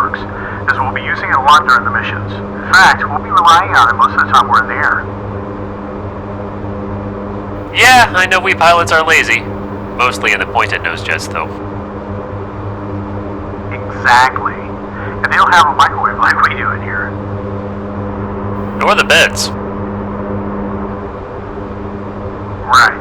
works, as we'll be using it a lot during the missions. In fact, we'll be relying on it most of the time we're in the air. Yeah, I know we pilots are lazy. Mostly in the pointed nose jets, though. Exactly. And they don't have a microwave like we do in here. Nor the beds. Right.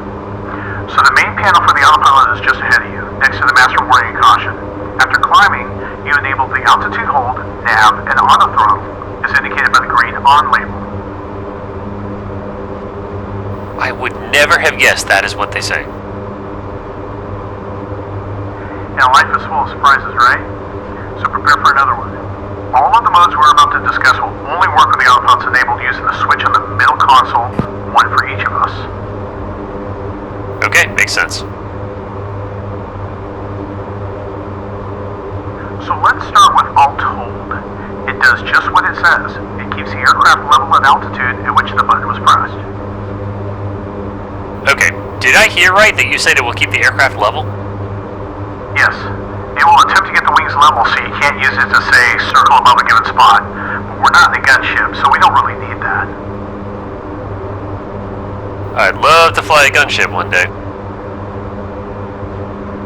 So the main panel for the autopilot is just ahead of you, next to the master warning and caution. After climbing, you enable the altitude hold, nav, and auto throttle, as indicated by the green on label. I would never have guessed that is what they say. Now life is full of surprises, right? So prepare for another one. All of the modes we're about to discuss will only work when the autopilot's enabled using the switch on the middle console, one for each of us. Okay, makes sense. So let's start with alt hold. It does just what it says. It keeps the aircraft level at altitude at which the button was pressed. Okay, did I hear right that you said it will keep the aircraft level? Yes. It will attempt to get the wings level so you can't use it to, say, circle above a given spot. But we're not in a gunship, so we don't really need that. I'd love to fly a gunship one day.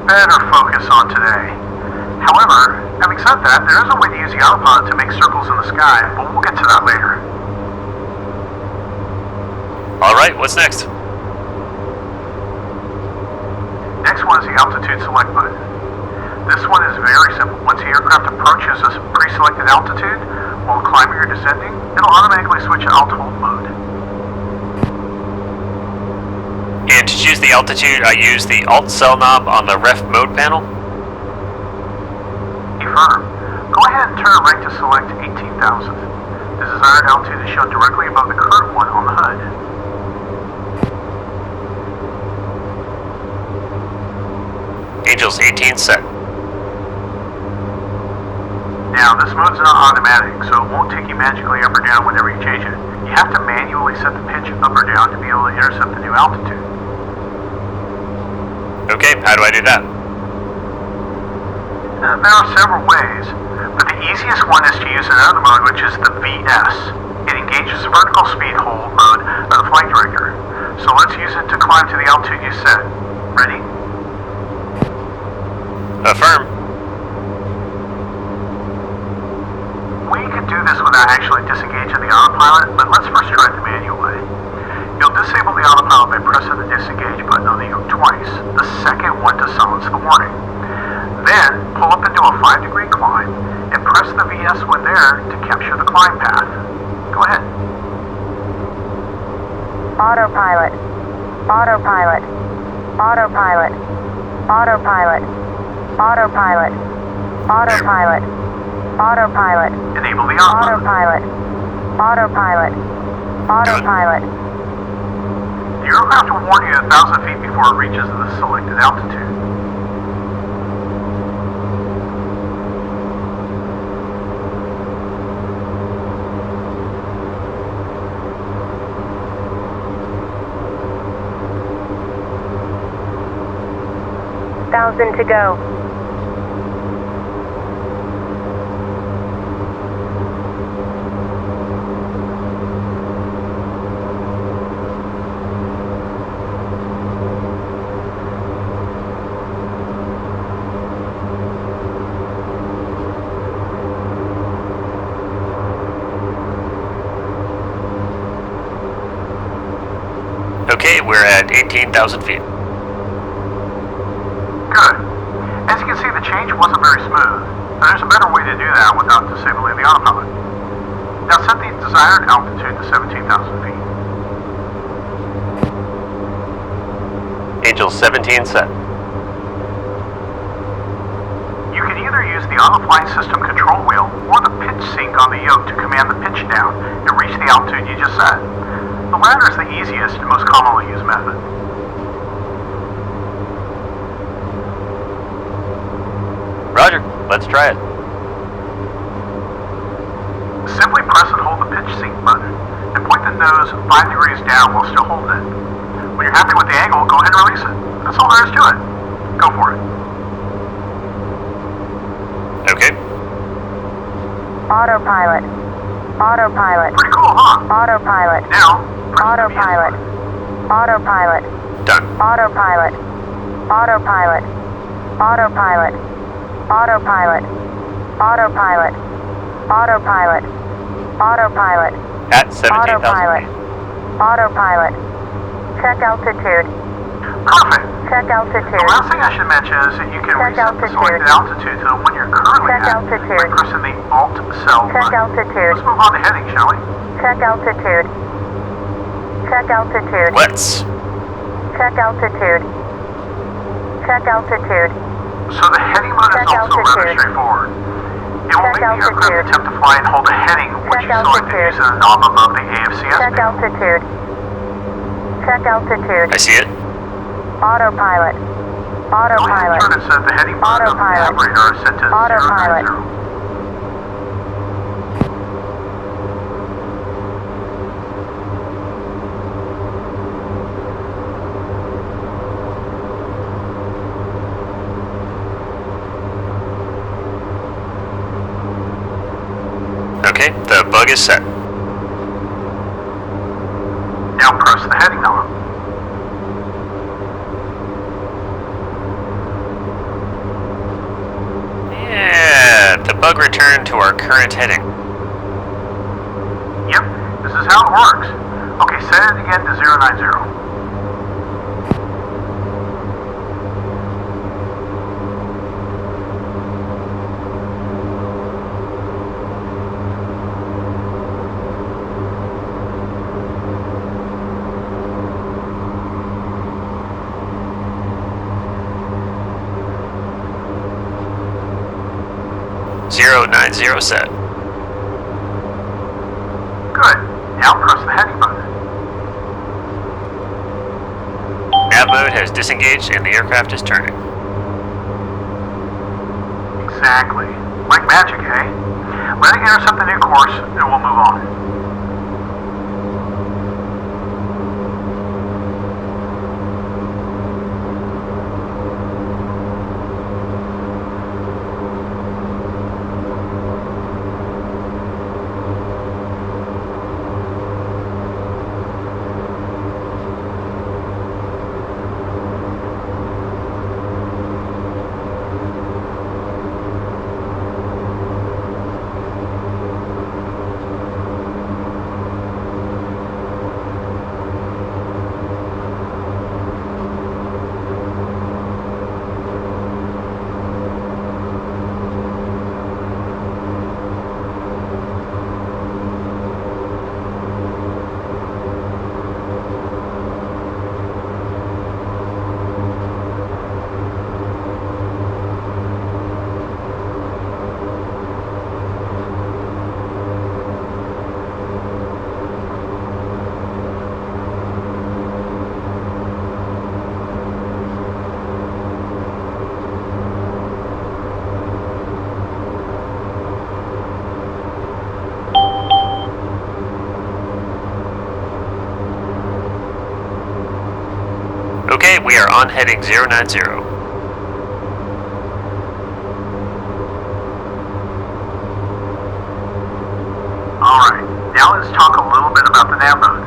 Better focus on today. However, having said that, there is a way to use the autopilot to make circles in the sky, but we'll get to that later. Alright, what's next? Next one is the altitude select button. This one is very simple. Once the aircraft approaches a pre-selected altitude, while climbing or descending, it'll automatically switch to alt hold mode. And to choose the altitude, I use the Alt cell knob on the ref mode panel? Affirm. Go ahead and turn right to select 18,000. The desired altitude is shown directly above the current one on the HUD. Angels 18 set. Now, this mode's not automatic, so it won't take you magically up or down whenever you change it. You have to manually set the pitch up or down to be able to intercept the new altitude. Okay, how do I do that? There are several ways, but the easiest one is to use another mode, which is the VS. It engages the vertical speed hold mode of the flight director. So let's use it to climb to the altitude you set. Ready? Affirm. We could do this without actually disengaging the autopilot, but let's first try it the manual way. You'll disable the autopilot by pressing the disengage button on the yoke twice, the second one to silence the warning. Then, pull up into a 5-degree climb, and press the VS when there to capture the climb path. Go ahead. Autopilot. Autopilot. Autopilot. Autopilot. Autopilot. Autopilot. Autopilot. Enable the autopilot. Autopilot. Autopilot. Autopilot. The aircraft will warn you 1,000 feet before it reaches the selected altitude. Thousand to go. Okay, we're at 18,000 feet. Good. As you can see, the change wasn't very smooth. But there's a better way to do that without disabling the autopilot. Now set the desired altitude to 17,000 feet. Angel 17 set. You can either use the auto-flight system control wheel or the pitch sync on the yoke to command the pitch down and reach the altitude you just set. The latter is the easiest and most commonly used method. Roger, let's try it. Simply press and hold the pitch sync button and point the nose 5 degrees down while still holding it. When you're happy with the angle, go ahead and release it. That's all there is to it. Go for it. Okay. Autopilot. Autopilot. Pretty cool, huh? Autopilot. Now, press the Autopilot. Autopilot. Done. Autopilot. Autopilot. Autopilot. Autopilot. Autopilot. Autopilot. Autopilot. At 17,000 Autopilot. feet. Autopilot. Check altitude. Perfect. Check The altitude. last thing I should mention is that you can Check reset the altitude. selected altitude to the one you're currently Check at altitude. by pressing the Alt cell Check button. altitude. Let's move on to heading, shall we? Check altitude. Check altitude. Let's. Check altitude. Check altitude. So the heading mode is Check also rather altitude. straightforward. It will Check make the aircraft altitude. attempt to fly and hold a heading which Check you selected altitude. using the knob above the AFCS Check panel. altitude. Check altitude. I see it. Autopilot. Go ahead and Autopilot. turn it so that the heading mode of the Autopilot. nav radar is set to Autopilot. 090. Okay, the bug is set. Now press the heading knob. Yeah, the bug returned to our current heading. Yep, this is how it works. Okay, set it again to 090. .090 set. Good. Now press the heading button. Nav mode has disengaged and the aircraft is turning. Exactly. Like magic, eh? Let it intercept the new course and we'll move on. Okay, we are on heading 090. Alright, now let's talk a little bit about the nav mode.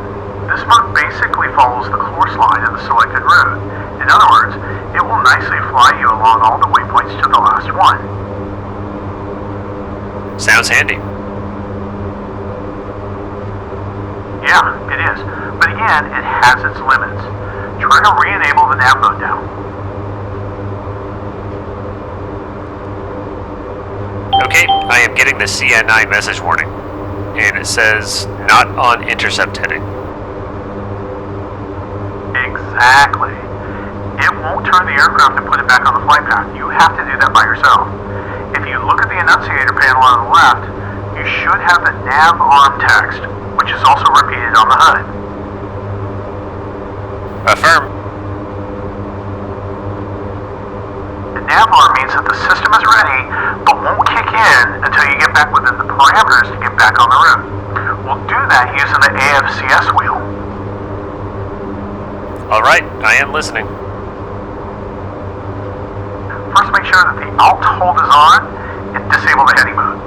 This mode basically follows the course line of the selected route. In other words, it will nicely fly you along all the waypoints to the last one. Sounds handy. Yeah, it is. But again, it has its limits. Try to re-enable the nav mode now. Okay, I am getting the CN9 message warning. And it says, not on intercept heading. Exactly. It won't turn the aircraft and put it back on the flight path. You have to do that by yourself. If you look at the annunciator panel on the left, you should have the nav arm text, which is also repeated on the HUD. Affirm. The nav arm means that the system is ready, but won't kick in until you get back within the parameters to get back on the route. We'll do that using the AFCS wheel. Alright, I am listening. First, make sure that the Alt hold is on and disable the heading mode.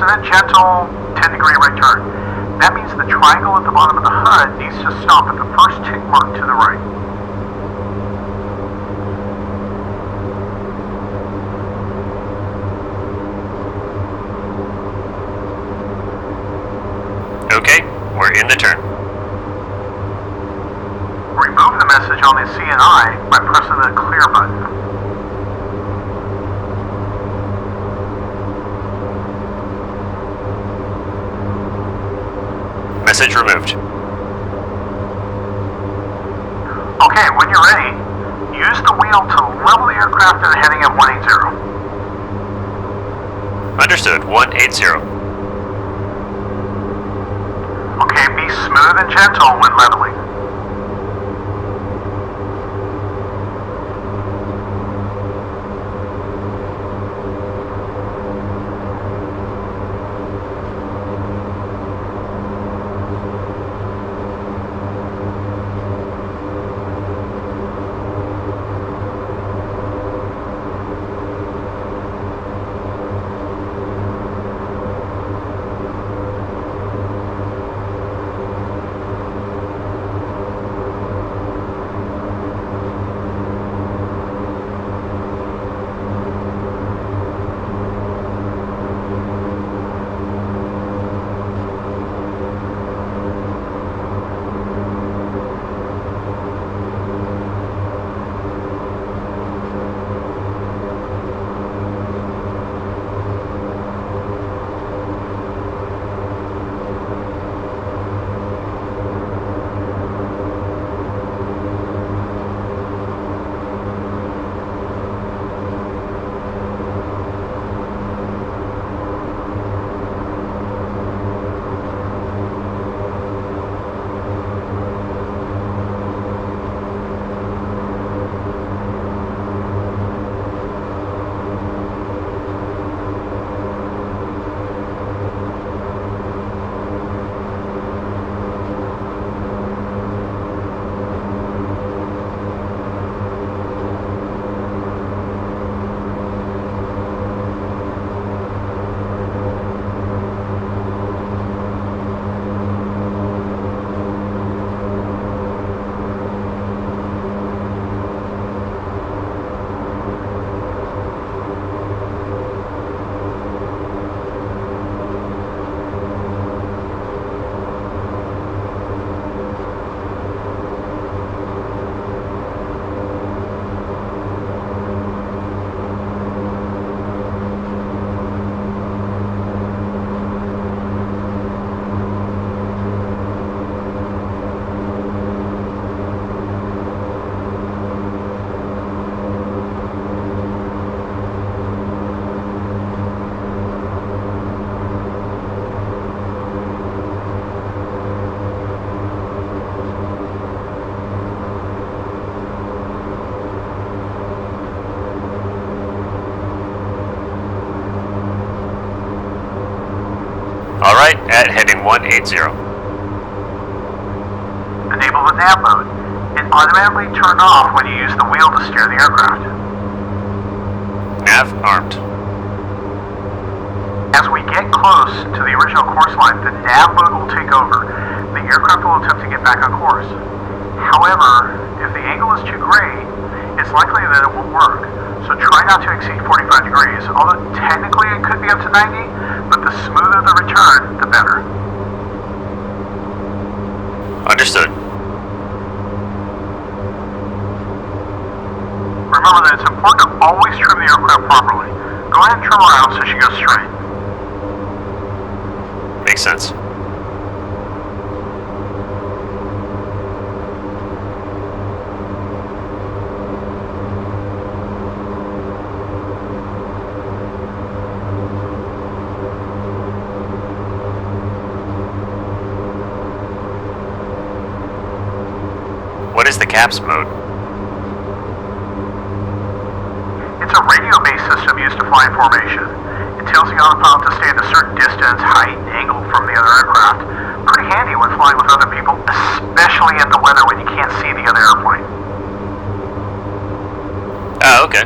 Precedent gentle, 10-degree right turn. That means the triangle at the bottom of the HUD needs to stop at the first tick mark to the right. Okay, we're in the turn. Remove the message on the CNI by pressing the clear button. Message removed. Okay, when you're ready, use the wheel to level the aircraft at a heading of 180. Understood, 180. Okay, be smooth and gentle when leveling. Alright, at heading 180. Enable the nav mode. It automatically turns off when you use the wheel to steer the aircraft. Nav armed. As we get close to the original course line, the nav mode will take over. The aircraft will attempt to get back on course. However, if the angle is too great, it's likely that it won't work. So try not to exceed 45 degrees, although technically it could be up to 90, but the smoother the return, the better. Understood. Remember that it's important to always trim the aircraft properly. Go ahead and trim her out so she goes straight. Makes sense. What is the CAPS mode? It's a radio-based system used to fly in formation. It tells the autopilot to stay at a certain distance, height, and angle from the other aircraft. Pretty handy when flying with other people, especially in the weather when you can't see the other airplane. Oh, okay.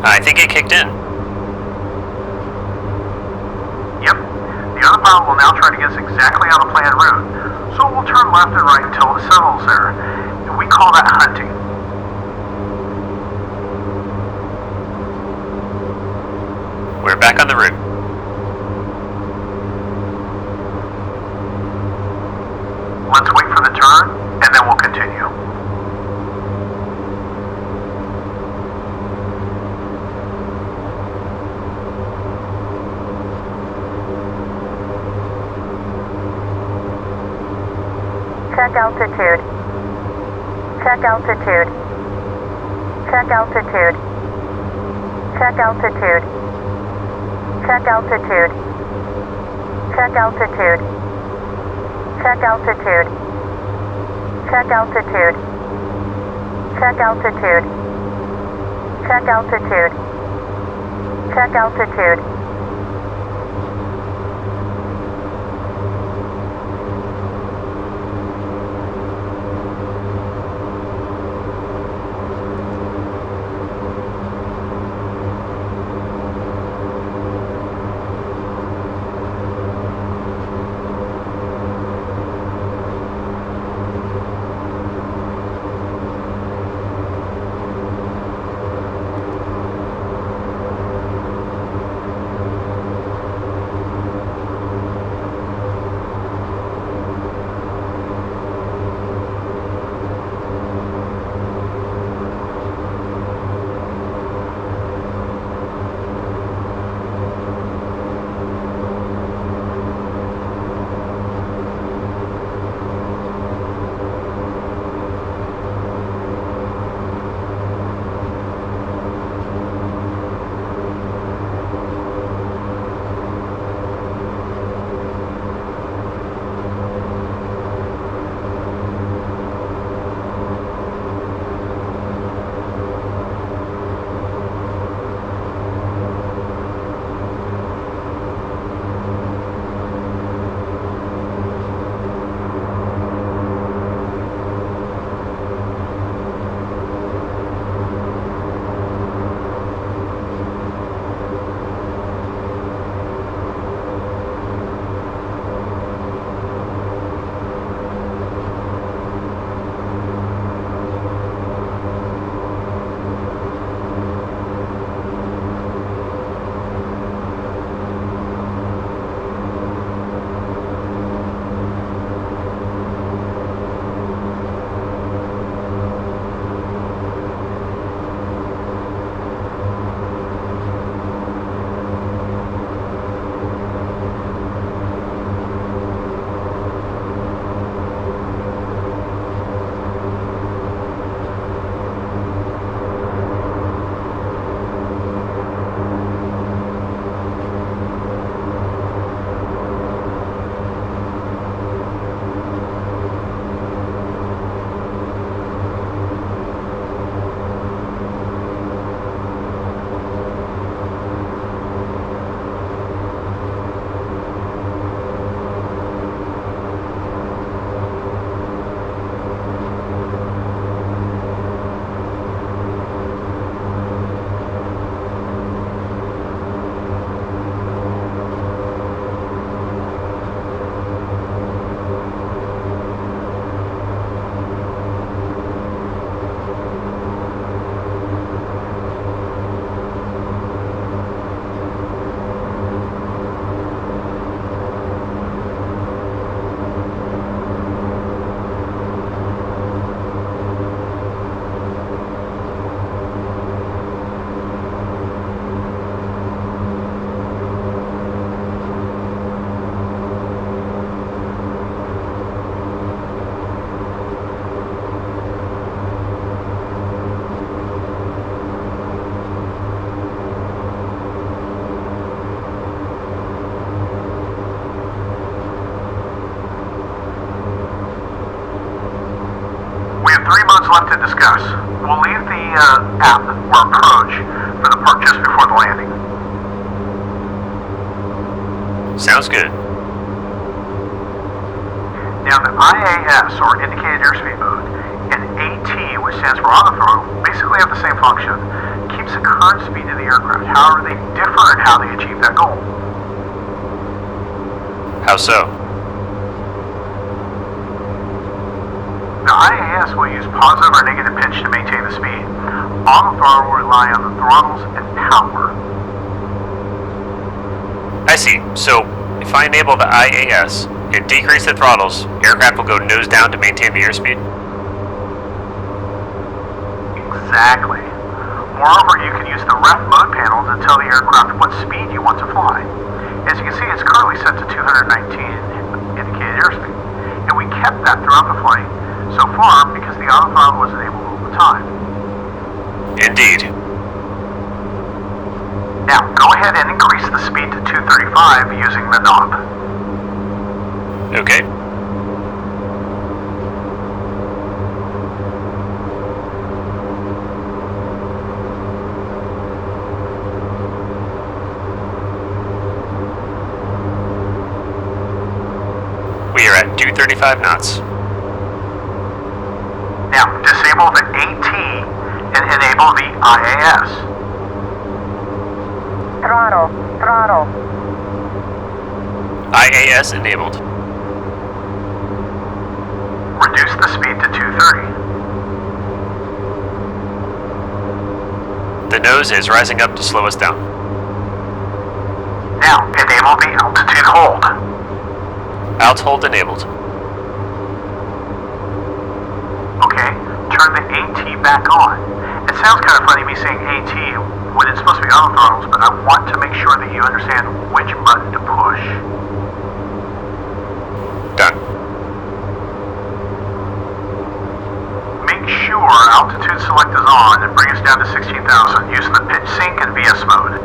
I think it kicked in. Yep. The autopilot will now try to get us exactly on the planned route, so we'll turn left and right until it settles there. And we call that hunting. We're back on the route. Let's wait for the turn, and then we'll continue. Check altitude. Check altitude. Check altitude. Check altitude. Check altitude. Check altitude. Check altitude. Check altitude. Check altitude. Check altitude. Check altitude. left to discuss. We'll leave the app or approach for the part just before the landing. Sounds good. Now the IAS, or indicated airspeed mode, And AT, which stands for auto throttle, basically have the same function. Keeps the current speed of the aircraft. However, they differ in how they achieve that goal. How so? The IAS will use positive or negative pitch to maintain the speed. Auto throttle will rely on the throttles and power. I see. So, if I enable the IAS and decrease the throttles, aircraft will go nose down to maintain the airspeed? Exactly. Moreover, you can use the ref mode panel to tell the aircraft what speed you want to fly. As you can see, it's currently set to 219 indicated airspeed. And we kept that throughout the flight so far because the auto throttle was enabled all the time. Indeed. Now, go ahead and increase the speed to 235 using the knob. Okay. We are at 235 knots. Now, disable the AT and enable the IAS. Throttle, throttle. IAS enabled. Reduce the speed to 230. The nose is rising up to slow us down. Now, enable the altitude hold. Alt hold enabled. Okay, turn the AT back on. It sounds kind of funny me saying AT when it's supposed to be auto throttles, but I want to make sure that you understand which button to push. Done. Make sure altitude select is on and bring us down to 16,000 using the pitch sync and VS mode.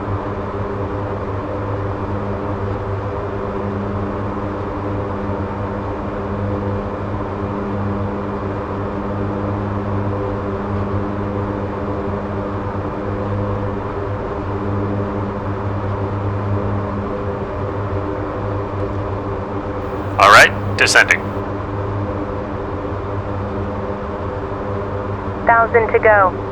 Alright, descending. 1,000 to go.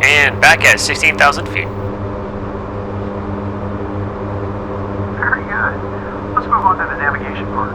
And back at 16,000 feet. Very good. Let's move on to the navigation part.